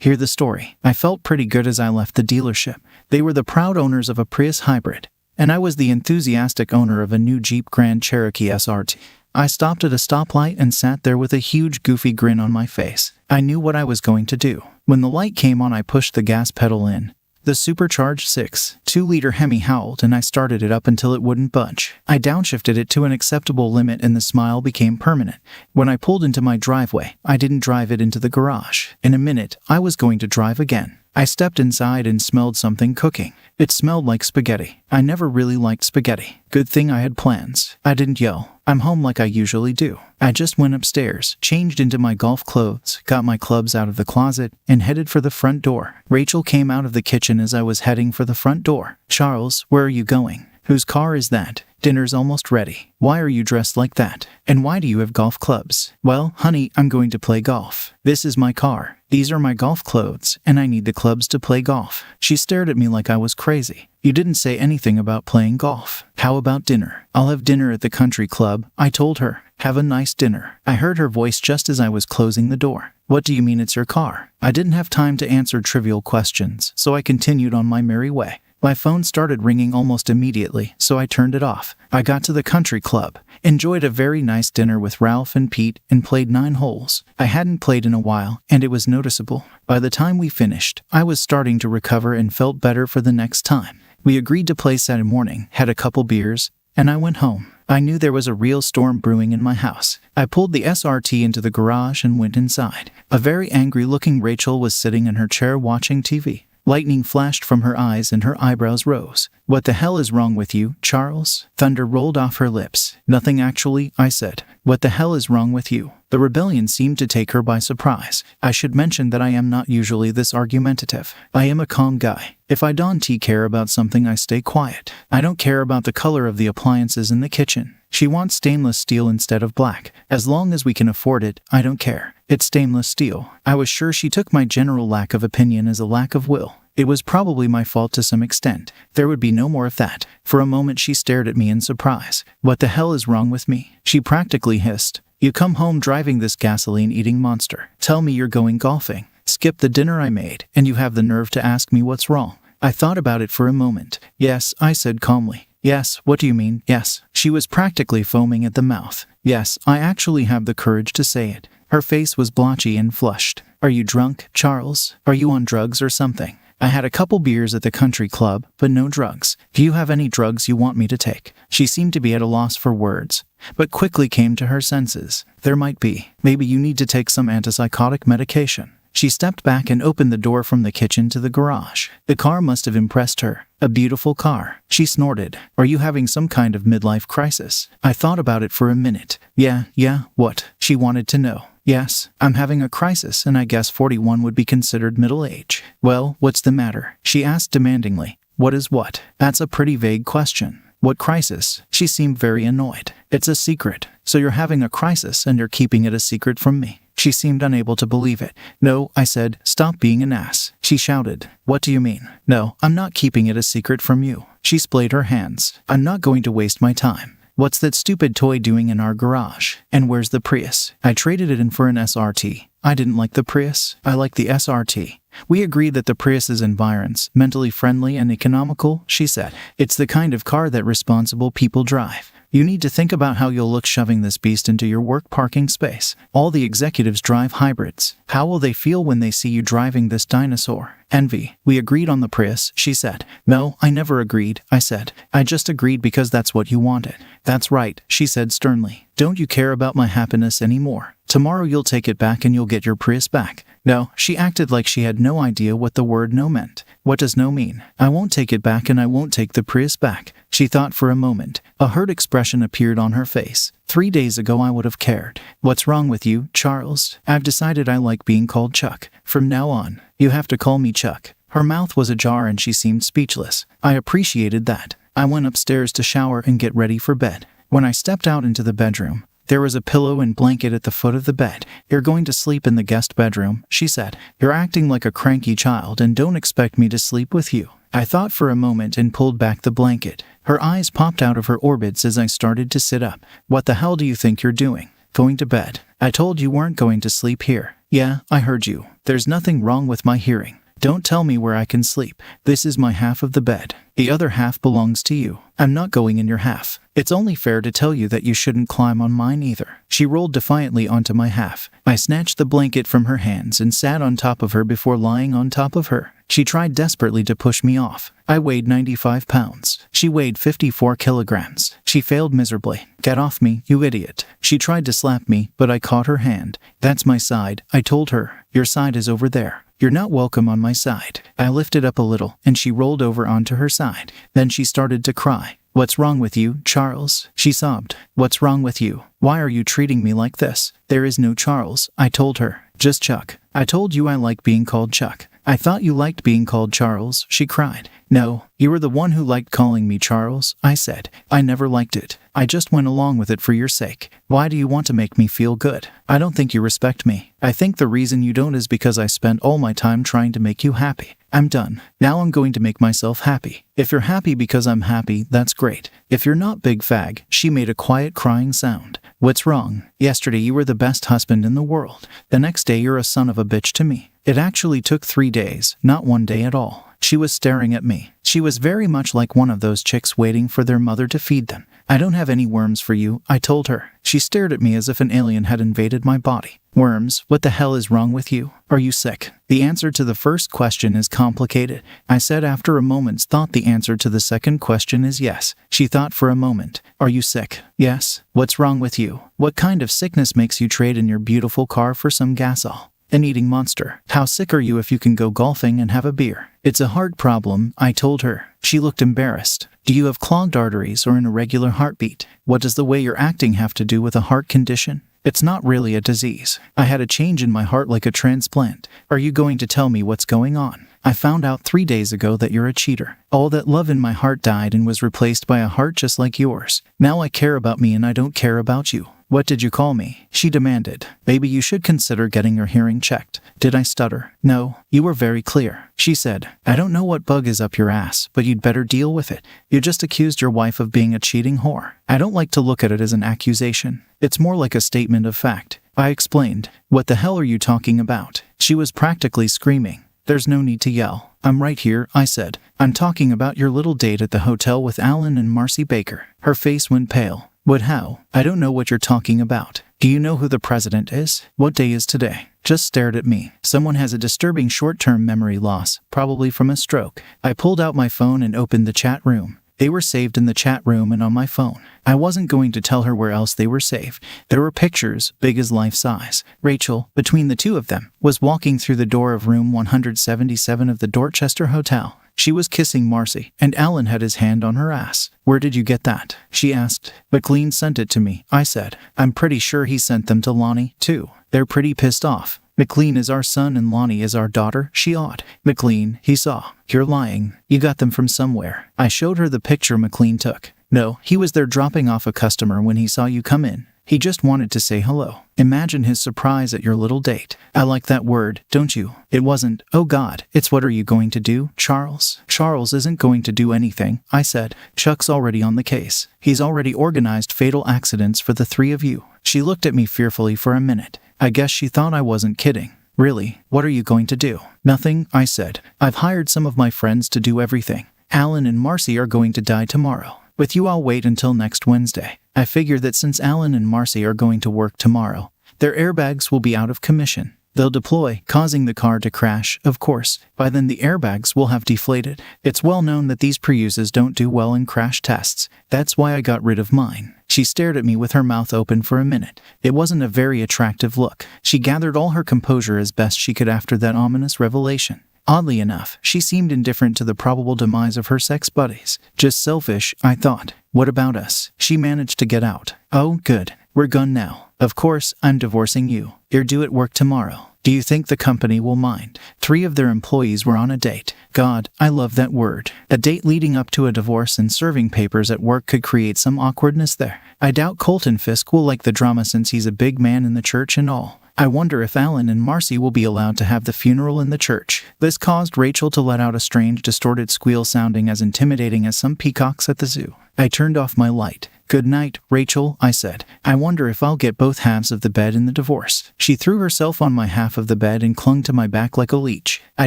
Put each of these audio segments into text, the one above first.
Hear the story. I felt pretty good as I left the dealership. They were the proud owners of a Prius hybrid, and I was the enthusiastic owner of a new Jeep Grand Cherokee SRT. I stopped at a stoplight and sat there with a huge goofy grin on my face. I knew what I was going to do. When the light came on, I pushed the gas pedal in. The supercharged 6.2-liter Hemi howled, and I started it up until it wouldn't budge. I downshifted it to an acceptable limit and the smile became permanent. When I pulled into my driveway, I didn't drive it into the garage. In a minute, I was going to drive again. I stepped inside and smelled something cooking. It smelled like spaghetti. I never really liked spaghetti. Good thing I had plans. I didn't yell, "I'm home," like I usually do. I just went upstairs, changed into my golf clothes, got my clubs out of the closet, and headed for the front door. Rachel came out of the kitchen as I was heading for the front door. "Charles, where are you going? Whose car is that? Dinner's almost ready. Why are you dressed like that? And why do you have golf clubs?" "Well, honey, I'm going to play golf. This is my car. These are my golf clothes, and I need the clubs to play golf." She stared at me like I was crazy. "You didn't say anything about playing golf. How about dinner?" "I'll have dinner at the country club," I told her. "Have a nice dinner." I heard her voice just as I was closing the door. "What do you mean it's your car?" I didn't have time to answer trivial questions, so I continued on my merry way. My phone started ringing almost immediately, so I turned it off. I got to the country club, enjoyed a very nice dinner with Ralph and Pete, and played 9 holes. I hadn't played in a while, and it was noticeable. By the time we finished, I was starting to recover and felt better for the next time. We agreed to play Saturday morning, had a couple beers, and I went home. I knew there was a real storm brewing in my house. I pulled the SRT into the garage and went inside. A very angry-looking Rachel was sitting in her chair watching TV. Lightning flashed from her eyes and her eyebrows rose. "What the hell is wrong with you, Charles?" Thunder rolled off her lips. "Nothing actually," I said. "What the hell is wrong with you?" The rebellion seemed to take her by surprise. I should mention that I am not usually this argumentative. I am a calm guy. If I don't care about something, I stay quiet. I don't care about the color of the appliances in the kitchen. She wants stainless steel instead of black. As long as we can afford it, I don't care. It's stainless steel. I was sure she took my general lack of opinion as a lack of will. It was probably my fault to some extent. There would be no more of that. For a moment she stared at me in surprise. "What the hell is wrong with me?" she practically hissed. "You come home driving this gasoline-eating monster. Tell me you're going golfing. Skip the dinner I made, and you have the nerve to ask me what's wrong." I thought about it for a moment. "Yes," I said calmly. "Yes, what do you mean, yes?" She was practically foaming at the mouth. "Yes, I actually have the courage to say it." Her face was blotchy and flushed. "Are you drunk, Charles? Are you on drugs or something?" "I had a couple beers at the country club, but no drugs. Do you have any drugs you want me to take?" She seemed to be at a loss for words, but quickly came to her senses. "There might be. Maybe you need to take some antipsychotic medication." She stepped back and opened the door from the kitchen to the garage. The car must have impressed her. A beautiful car. She snorted. "Are you having some kind of midlife crisis?" I thought about it for a minute. Yeah, what?" She wanted to know. "Yes, I'm having a crisis, and I guess 41 would be considered middle age." "Well, what's the matter?" she asked demandingly. "What is what?" "That's a pretty vague question." "What crisis?" She seemed very annoyed. "It's a secret. So you're having a crisis and you're keeping it a secret from me?" She seemed unable to believe it. "No," I said. "Stop being an ass." She shouted. "What do you mean?" "No, I'm not keeping it a secret from you." She splayed her hands. "I'm not going to waste my time. What's that stupid toy doing in our garage? And where's the Prius?" I traded it in for an SRT. I didn't like the Prius. I liked the SRT. "We agreed that the Prius is environmentally friendly and economical," she said. "It's the kind of car that responsible people drive. You need to think about how you'll look shoving this beast into your work parking space. All the executives drive hybrids. How will they feel when they see you driving this dinosaur?" "Envy." "We agreed on the Prius," she said. "No, I never agreed," I said. "I just agreed because that's what you wanted." "That's right," she said sternly. "Don't you care about my happiness anymore? Tomorrow you'll take it back and you'll get your Prius back." "No," she acted like she had no idea what the word no meant. "What does no mean?" "I won't take it back and I won't take the Prius back." She thought for a moment. A hurt expression appeared on her face. 3 days ago I would have cared. "What's wrong with you, Charles?" "I've decided I like being called Chuck. From now on, you have to call me Chuck." Her mouth was ajar and she seemed speechless. I appreciated that. I went upstairs to shower and get ready for bed. When I stepped out into the bedroom, there was a pillow and blanket at the foot of the bed. "You're going to sleep in the guest bedroom," she said. "You're acting like a cranky child and don't expect me to sleep with you." I thought for a moment and pulled back the blanket. Her eyes popped out of her orbits as I started to sit up. "What the hell do you think you're doing? Going to bed? I told you weren't going to sleep here." "Yeah, I heard you. There's nothing wrong with my hearing. Don't tell me where I can sleep. This is my half of the bed. The other half belongs to you. I'm not going in your half. It's only fair to tell you that you shouldn't climb on mine either. She rolled defiantly onto my half. I snatched the blanket from her hands and sat on top of her before lying on top of her. She tried desperately to push me off. I weighed 95 pounds. She weighed 54 kilograms. She failed miserably. Get off me, you idiot. She tried to slap me, but I caught her hand. That's my side, I told her. Your side is over there. You're not welcome on my side. I lifted up a little, and she rolled over onto her side. Then she started to cry. What's wrong with you, Charles? She sobbed. What's wrong with you? Why are you treating me like this? There is no Charles, I told her. Just Chuck. I told you I like being called Chuck. I thought you liked being called Charles, she cried. No, you were the one who liked calling me Charles, I said. I never liked it. I just went along with it for your sake. Why do you want to make me feel good? I don't think you respect me. I think the reason you don't is because I spent all my time trying to make you happy. I'm done. Now I'm going to make myself happy. If you're happy because I'm happy, that's great. If you're not, big fag, she made a quiet crying sound. What's wrong? Yesterday you were the best husband in the world. The next day you're a son of a bitch to me. It actually took 3 days, not 1 day at all. She was staring at me. She was very much like one of those chicks waiting for their mother to feed them. I don't have any worms for you, I told her. She stared at me as if an alien had invaded my body. Worms? What the hell is wrong with you? Are you sick? The answer to the first question is complicated. I said after a moment's thought. The answer to the second question is yes. She thought for a moment. Are you sick? Yes. What's wrong with you? What kind of sickness makes you trade in your beautiful car for some gasol? An eating monster. How sick are you if you can go golfing and have a beer? It's a heart problem, I told her. She looked embarrassed. Do you have clogged arteries or an irregular heartbeat? What does the way you're acting have to do with a heart condition? It's not really a disease. I had a change in my heart like a transplant. Are you going to tell me what's going on? I found out 3 days ago that you're a cheater. All that love in my heart died and was replaced by a heart just like yours. Now I care about me and I don't care about you. What did you call me? She demanded. Maybe you should consider getting your hearing checked. Did I stutter? No, you were very clear. She said, I don't know what bug is up your ass, but you'd better deal with it. You just accused your wife of being a cheating whore. I don't like to look at it as an accusation. It's more like a statement of fact. I explained. What the hell are you talking about? She was practically screaming. There's no need to yell. I'm right here, I said. I'm talking about your little date at the hotel with Alan and Marcy Baker. Her face went pale. What how? I don't know what you're talking about. Do you know who the president is? What day is today? Just stared at me. Someone has a disturbing short-term memory loss, probably from a stroke. I pulled out my phone and opened the chat room. They were saved in the chat room and on my phone. I wasn't going to tell her where else they were saved. There were pictures, big as life size. Rachel, between the two of them, was walking through the door of room 177 of the Dorchester Hotel. She was kissing Marcy, and Alan had his hand on her ass. Where did you get that? She asked. McLean sent it to me, I said. I'm pretty sure he sent them to Lonnie, too. They're pretty pissed off. McLean is our son and Lonnie is our daughter, she awed. McLean, he saw. You're lying. You got them from somewhere. I showed her the picture McLean took. No, he was there dropping off a customer when he saw you come in. He just wanted to say hello. Imagine his surprise at your little date. I like that word, don't you? It wasn't, oh God, it's what are you going to do, Charles? Charles isn't going to do anything, I said. Chuck's already on the case. He's already organized fatal accidents for the 3 of you. She looked at me fearfully for a minute. I guess she thought I wasn't kidding. Really, what are you going to do? Nothing, I said. I've hired some of my friends to do everything. Alan and Marcy are going to die tomorrow. With you, I'll wait until next Wednesday. I figure that since Alan and Marcy are going to work tomorrow, their airbags will be out of commission. They'll deploy, causing the car to crash, of course. By then the airbags will have deflated. It's well known that these Priuses don't do well in crash tests. That's why I got rid of mine. She stared at me with her mouth open for a minute. It wasn't a very attractive look. She gathered all her composure as best she could after that ominous revelation. Oddly enough, she seemed indifferent to the probable demise of her sex buddies. Just selfish, I thought. What about us? She managed to get out. Oh, good. We're gone now. Of course, I'm divorcing you. You're due at work tomorrow. Do you think the company will mind? 3 of their employees were on a date. God, I love that word. A date leading up to a divorce and serving papers at work could create some awkwardness there. I doubt Colton Fisk will like the drama since he's a big man in the church and all. I wonder if Alan and Marcy will be allowed to have the funeral in the church." This caused Rachel to let out a strange, distorted squeal sounding as intimidating as some peacocks at the zoo. I turned off my light. "Good night, Rachel," I said. "I wonder if I'll get both halves of the bed in the divorce." She threw herself on my half of the bed and clung to my back like a leech. "I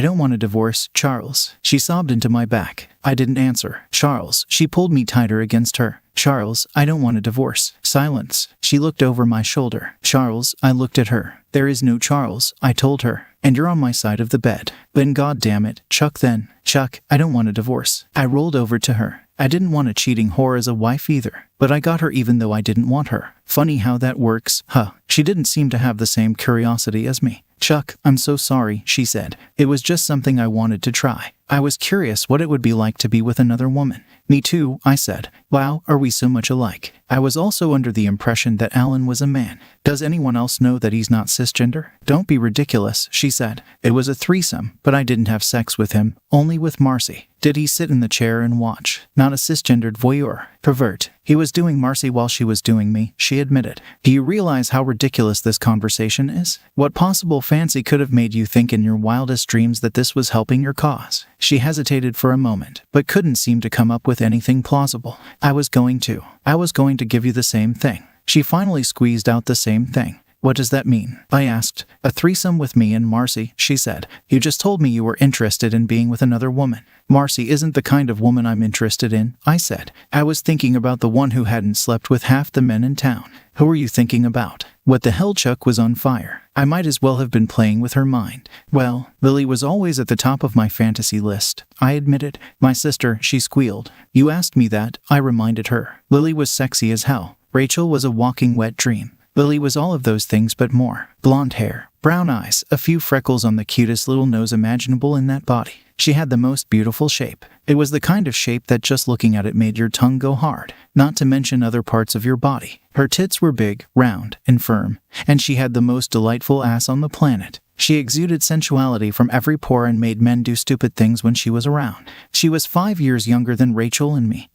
don't want a divorce, Charles." She sobbed into my back. I didn't answer. "Charles." She pulled me tighter against her. "Charles, I don't want a divorce." Silence. She looked over my shoulder. "Charles," I looked at her. "There is no Charles," I told her. "And you're on my side of the bed." "Then God damn it, Chuck then." "Chuck, I don't want a divorce." I rolled over to her. I didn't want a cheating whore as a wife either, but I got her even though I didn't want her. Funny how that works, huh? She didn't seem to have the same curiosity as me. "Chuck, I'm so sorry," she said. "It was just something I wanted to try. I was curious what it would be like to be with another woman." "Me too," I said. "Wow, are we so much alike?" I was also under the impression that Alan was a man. "Does anyone else know that he's not cisgender?" "Don't be ridiculous," she said. "It was a threesome, but I didn't have sex with him, only with Marcy." "Did he sit in the chair and watch?" "Not a cisgendered voyeur. Pervert. He was doing Marcy while she was doing me," she admitted. "Do you realize how ridiculous this conversation is? What possible fancy could have made you think in your wildest dreams that this was helping your cause?" She hesitated for a moment, but couldn't seem to come up with anything plausible. I was going to give you the same thing." She finally squeezed out the same thing. "What does that mean?" I asked. "A threesome with me and Marcy," she said. "You just told me you were interested in being with another woman." "Marcy isn't the kind of woman I'm interested in," I said. "I was thinking about the one who hadn't slept with half the men in town." "Who were you thinking about?" What the hell? Chuck was on fire. I might as well have been playing with her mind. "Well, Lily was always at the top of my fantasy list," I admitted. "My sister," she squealed. "You asked me that," I reminded her. "Lily was sexy as hell. Rachel was a walking wet dream. Lily was all of those things but more. Blonde hair, brown eyes, a few freckles on the cutest little nose imaginable in that body. She had the most beautiful shape. It was the kind of shape that just looking at it made your tongue go hard, not to mention other parts of your body. Her tits were big, round, and firm, and she had the most delightful ass on the planet. She exuded sensuality from every pore and made men do stupid things when she was around. She was 5 years younger than Rachel and me.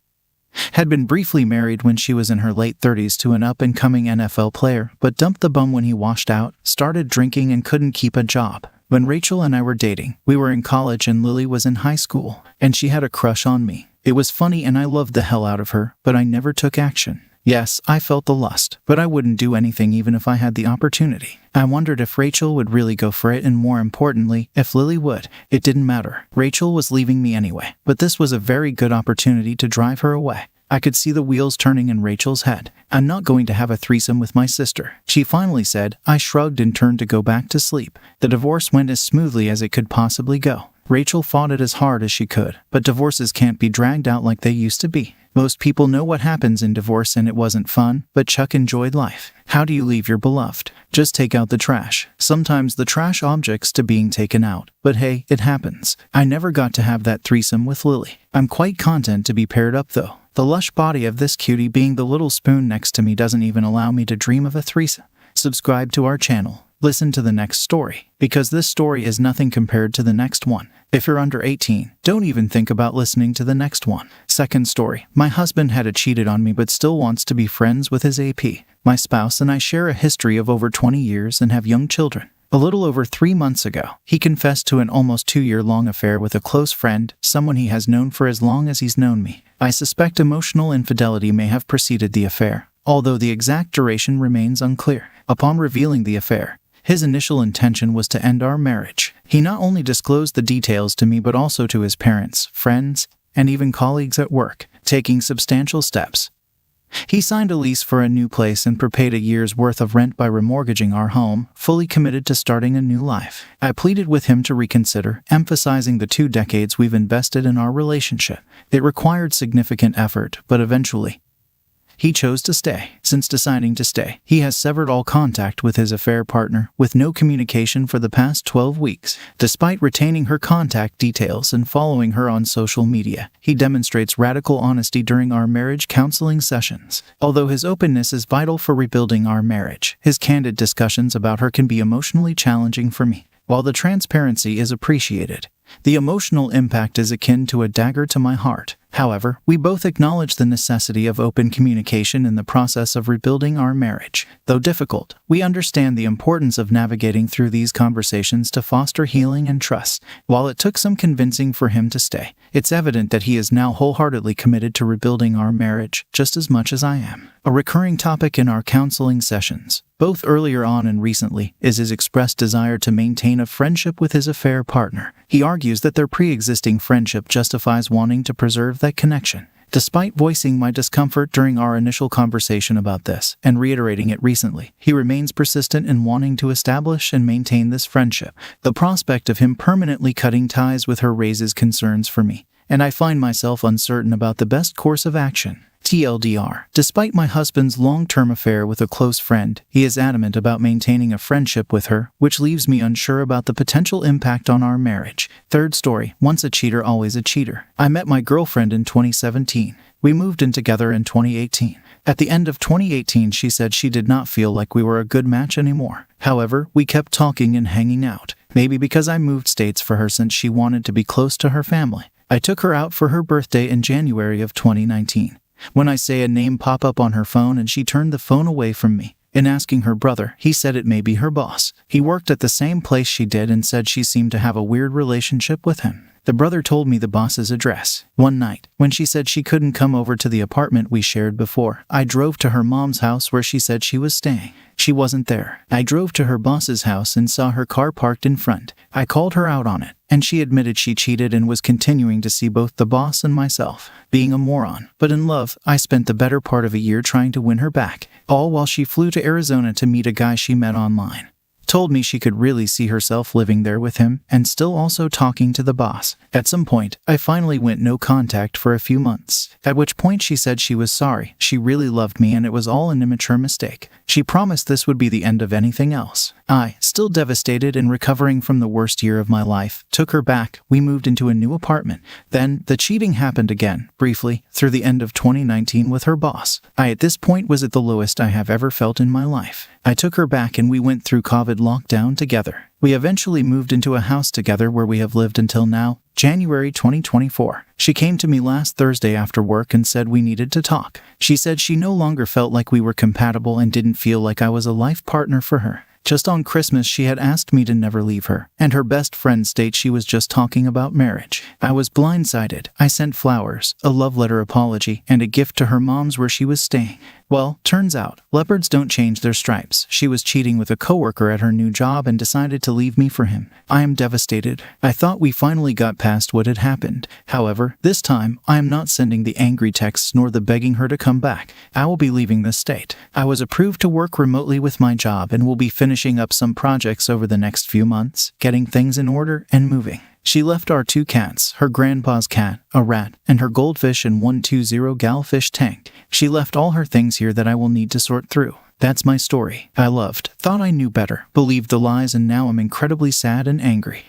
Had been briefly married when she was in her late 30s to an up-and-coming NFL player, but dumped the bum when he washed out, started drinking and couldn't keep a job. When Rachel and I were dating, we were in college and Lily was in high school, and she had a crush on me. It was funny and I loved the hell out of her, but I never took action. Yes, I felt the lust, but I wouldn't do anything even if I had the opportunity. I wondered if Rachel would really go for it and, more importantly, if Lily would. It didn't matter. Rachel was leaving me anyway, but this was a very good opportunity to drive her away. I could see the wheels turning in Rachel's head. "I'm not going to have a threesome with my sister," she finally said. I shrugged and turned to go back to sleep. The divorce went as smoothly as it could possibly go. Rachel fought it as hard as she could, but divorces can't be dragged out like they used to be. Most people know what happens in divorce and it wasn't fun, but Chuck enjoyed life. How do you leave your beloved? Just take out the trash. Sometimes the trash objects to being taken out, but hey, it happens. I never got to have that threesome with Lily. I'm quite content to be paired up though. The lush body of this cutie being the little spoon next to me doesn't even allow me to dream of a threesome. Subscribe to our channel. Listen to the next story, because this story is nothing compared to the next one. If you're under 18, don't even think about listening to the next one. Second story. My husband had cheated on me but still wants to be friends with his AP. My spouse and I share a history of over 20 years and have young children. A little over 3 months ago, he confessed to an almost 2-year-long affair with a close friend, someone he has known for as long as he's known me. I suspect emotional infidelity may have preceded the affair, although the exact duration remains unclear. Upon revealing the affair, his initial intention was to end our marriage. He not only disclosed the details to me but also to his parents, friends, and even colleagues at work, taking substantial steps. He signed a lease for a new place and prepaid a year's worth of rent by remortgaging our home, fully committed to starting a new life. I pleaded with him to reconsider, emphasizing the 2 decades we've invested in our relationship. It required significant effort, but eventually, he chose to stay. Since deciding to stay, he has severed all contact with his affair partner, with no communication for the past 12 weeks. Despite retaining her contact details and following her on social media, he demonstrates radical honesty during our marriage counseling sessions. Although his openness is vital for rebuilding our marriage, his candid discussions about her can be emotionally challenging for me. While the transparency is appreciated, The emotional impact is akin to a dagger to my heart. However, we both acknowledge the necessity of open communication in the process of rebuilding our marriage. Though difficult, we understand the importance of navigating through these conversations to foster healing and trust. While it took some convincing for him to stay, it's evident that he is now wholeheartedly committed to rebuilding our marriage, just as much as I am. A recurring topic in our counseling sessions, both earlier on and recently, is his expressed desire to maintain a friendship with his affair partner. He argues that their pre-existing friendship justifies wanting to preserve that connection. Despite voicing my discomfort during our initial conversation about this, and reiterating it recently, he remains persistent in wanting to establish and maintain this friendship. The prospect of him permanently cutting ties with her raises concerns for me, and I find myself uncertain about the best course of action. TLDR. Despite my husband's long-term affair with a close friend, he is adamant about maintaining a friendship with her, which leaves me unsure about the potential impact on our marriage. Third story. Once a cheater, always a cheater. I met my girlfriend in 2017. We moved in together in 2018. At the end of 2018, she said she did not feel like we were a good match anymore. However, we kept talking and hanging out. Maybe because I moved states for her since she wanted to be close to her family. I took her out for her birthday in January of 2019. When I say a name pop up on her phone and she turned the phone away from me. In asking her brother, he said it may be her boss. He worked at the same place she did and said she seemed to have a weird relationship with him. The brother told me the boss's address. One night, when she said she couldn't come over to the apartment we shared before, I drove to her mom's house where she said she was staying. She wasn't there. I drove to her boss's house and saw her car parked in front. I called her out on it, and she admitted she cheated and was continuing to see both the boss and myself. Being a moron, but in love, I spent the better part of a year trying to win her back, all while she flew to Arizona to meet a guy she met online. Told me she could really see herself living there with him and still also talking to the boss. At some point, I finally went no contact for a few months, at which point she said she was sorry. She really loved me and it was all an immature mistake. She promised this would be the end of anything else. I, still devastated and recovering from the worst year of my life, took her back. We moved into a new apartment. Then, the cheating happened again, briefly, through the end of 2019 with her boss. I at this point was at the lowest I have ever felt in my life. I took her back and we went through COVID lockdown together. We eventually moved into a house together where we have lived until now, January 2024. She came to me last Thursday after work and said we needed to talk. She said she no longer felt like we were compatible and didn't feel like I was a life partner for her. Just on Christmas she had asked me to never leave her, and her best friend states she was just talking about marriage. I was blindsided. I sent flowers, a love letter apology, and a gift to her mom's where she was staying. Well, turns out, leopards don't change their stripes. She was cheating with a coworker at her new job and decided to leave me for him. I am devastated. I thought we finally got past what had happened. However, this time, I am not sending the angry texts nor the begging her to come back. I will be leaving the state. I was approved to work remotely with my job and will be finishing up some projects over the next few months, getting things in order and moving. She left our 2 cats, her grandpa's cat, a rat, and her goldfish in 120 gal fish tank. She left all her things here that I will need to sort through. That's my story. I loved, thought I knew better, believed the lies, and now I'm incredibly sad and angry.